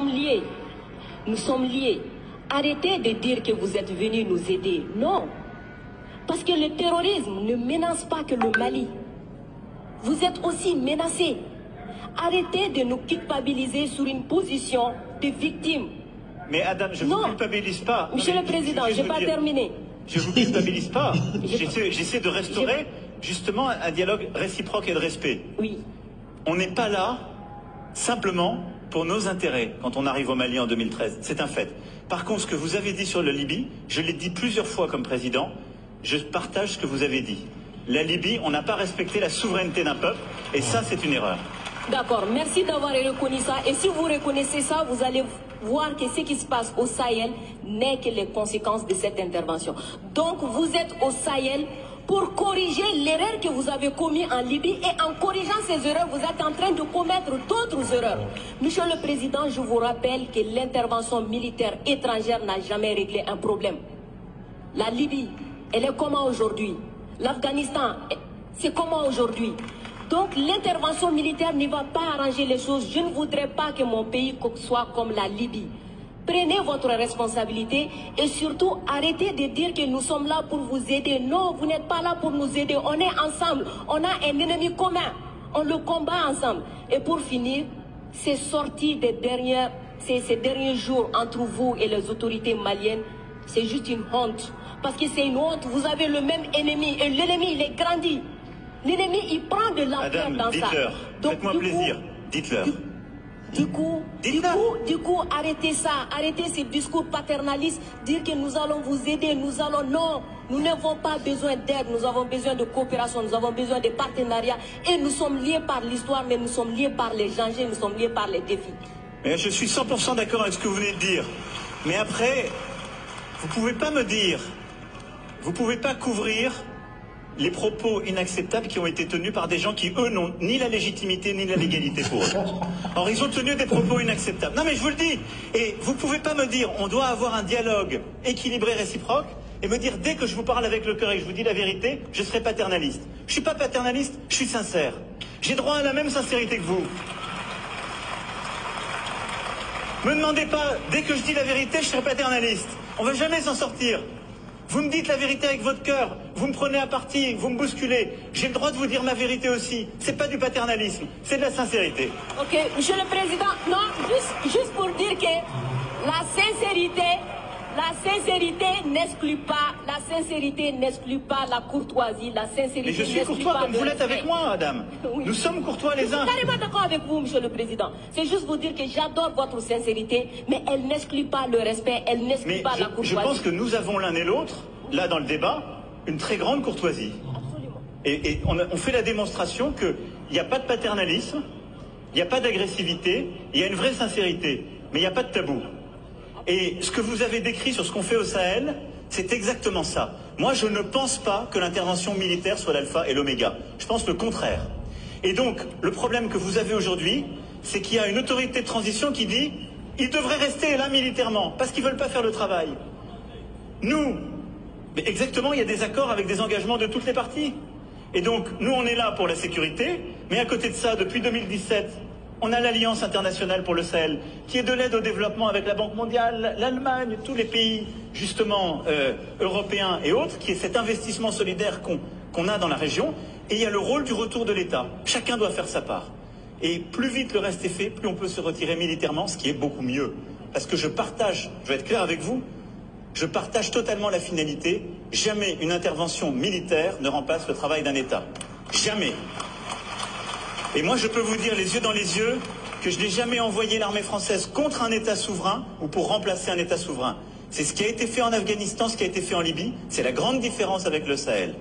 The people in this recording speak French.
sommes liés. Nous sommes liés. Arrêtez de dire que vous êtes venus nous aider. Non. Parce que le terrorisme ne menace pas que le Mali. Vous êtes aussi menacés. Arrêtez de nous culpabiliser sur une position de victime. Mais Adam, je ne vous culpabilise pas. Monsieur le Président, je n'ai pas terminé. Je ne vous culpabilise pas. J'essaie de restaurer justement un dialogue réciproque et de respect. Oui. On n'est pas là simplement pour nos intérêts quand on arrive au Mali en 2013. C'est un fait. Par contre, ce que vous avez dit sur la Libye, je l'ai dit plusieurs fois comme président, je partage ce que vous avez dit. La Libye, on n'a pas respecté la souveraineté d'un peuple, et ça, c'est une erreur. D'accord, merci d'avoir reconnu ça. Et si vous reconnaissez ça, vous allez voir que ce qui se passe au Sahel n'est que les conséquences de cette intervention. Donc, vous êtes au Sahel pour corriger l'erreur que vous avez commise en Libye. Et en corrigeant ces erreurs, vous êtes en train de commettre d'autres erreurs. Monsieur le Président, je vous rappelle que l'intervention militaire étrangère n'a jamais réglé un problème. La Libye, elle est comment aujourd'hui? L'Afghanistan, c'est comment aujourd'hui? Donc l'intervention militaire ne va pas arranger les choses. Je ne voudrais pas que mon pays soit comme la Libye. Prenez votre responsabilité et surtout arrêtez de dire que nous sommes là pour vous aider. Non, vous n'êtes pas là pour nous aider. On est ensemble. On a un ennemi commun. On le combat ensemble. Et pour finir, ces sorties ces derniers jours entre vous et les autorités maliennes, c'est juste une honte. Parce que c'est une honte. Vous avez le même ennemi et l'ennemi, il est grandi. L'ennemi, il prend de l'ampleur dans ça. Faites-moi plaisir, dites-leur. Du coup, arrêtez ça, arrêtez ces discours paternalistes, dire que nous allons vous aider, non, nous n'avons pas besoin d'aide, nous avons besoin de coopération, nous avons besoin de partenariat, et nous sommes liés par l'histoire, mais nous sommes liés par les dangers, nous sommes liés par les défis. Mais je suis 100% d'accord avec ce que vous venez de dire. Mais après, vous ne pouvez pas me dire, vous ne pouvez pas couvrir les propos inacceptables qui ont été tenus par des gens qui, eux, n'ont ni la légitimité ni la légalité pour eux. Or, ils ont tenu des propos inacceptables. Non, mais je vous le dis. Et vous ne pouvez pas me dire, on doit avoir un dialogue équilibré, réciproque, et me dire, dès que je vous parle avec le cœur et que je vous dis la vérité, je serai paternaliste. Je ne suis pas paternaliste, je suis sincère. J'ai droit à la même sincérité que vous. Me demandez pas, dès que je dis la vérité, je serai paternaliste. On ne va jamais s'en sortir. Vous me dites la vérité avec votre cœur, vous me prenez à partie, vous me bousculez. J'ai le droit de vous dire ma vérité aussi. C'est pas du paternalisme, c'est de la sincérité. Ok, Monsieur le Président, non, juste pour dire que la sincérité n'exclut pas la courtoisie, la sincérité. Mais je suis courtois comme vous l'êtes avec moi, Adam. Oui. Nous sommes courtois les uns. Je suis carrément d'accord avec vous, Monsieur le Président. C'est juste vous dire que j'adore votre sincérité, mais elle n'exclut pas le respect, elle n'exclut pas la courtoisie. Je pense que nous avons l'un et l'autre, là dans le débat, une très grande courtoisie. Absolument. Et on fait la démonstration qu'il n'y a pas de paternalisme, il n'y a pas d'agressivité, il y a une vraie sincérité, mais il n'y a pas de tabou. Et ce que vous avez décrit sur ce qu'on fait au Sahel, c'est exactement ça. Moi, je ne pense pas que l'intervention militaire soit l'alpha et l'oméga. Je pense le contraire. Et donc, le problème que vous avez aujourd'hui, c'est qu'il y a une autorité de transition qui dit « ils devraient rester là militairement, parce qu'ils ne veulent pas faire le travail ». Nous, mais exactement, il y a des accords avec des engagements de toutes les parties. Et donc, nous, on est là pour la sécurité, mais à côté de ça, depuis 2017... on a l'Alliance internationale pour le Sahel, qui est de l'aide au développement avec la Banque mondiale, l'Allemagne, tous les pays, justement, européens et autres, qui est cet investissement solidaire qu'on a dans la région. Et il y a le rôle du retour de l'État. Chacun doit faire sa part. Et plus vite le reste est fait, plus on peut se retirer militairement, ce qui est beaucoup mieux. Parce que je vais être clair avec vous, je partage totalement la finalité. Jamais une intervention militaire ne remplace le travail d'un État. Jamais. Et moi, je peux vous dire les yeux dans les yeux que je n'ai jamais envoyé l'armée française contre un État souverain ou pour remplacer un État souverain. C'est ce qui a été fait en Afghanistan, ce qui a été fait en Libye. C'est la grande différence avec le Sahel.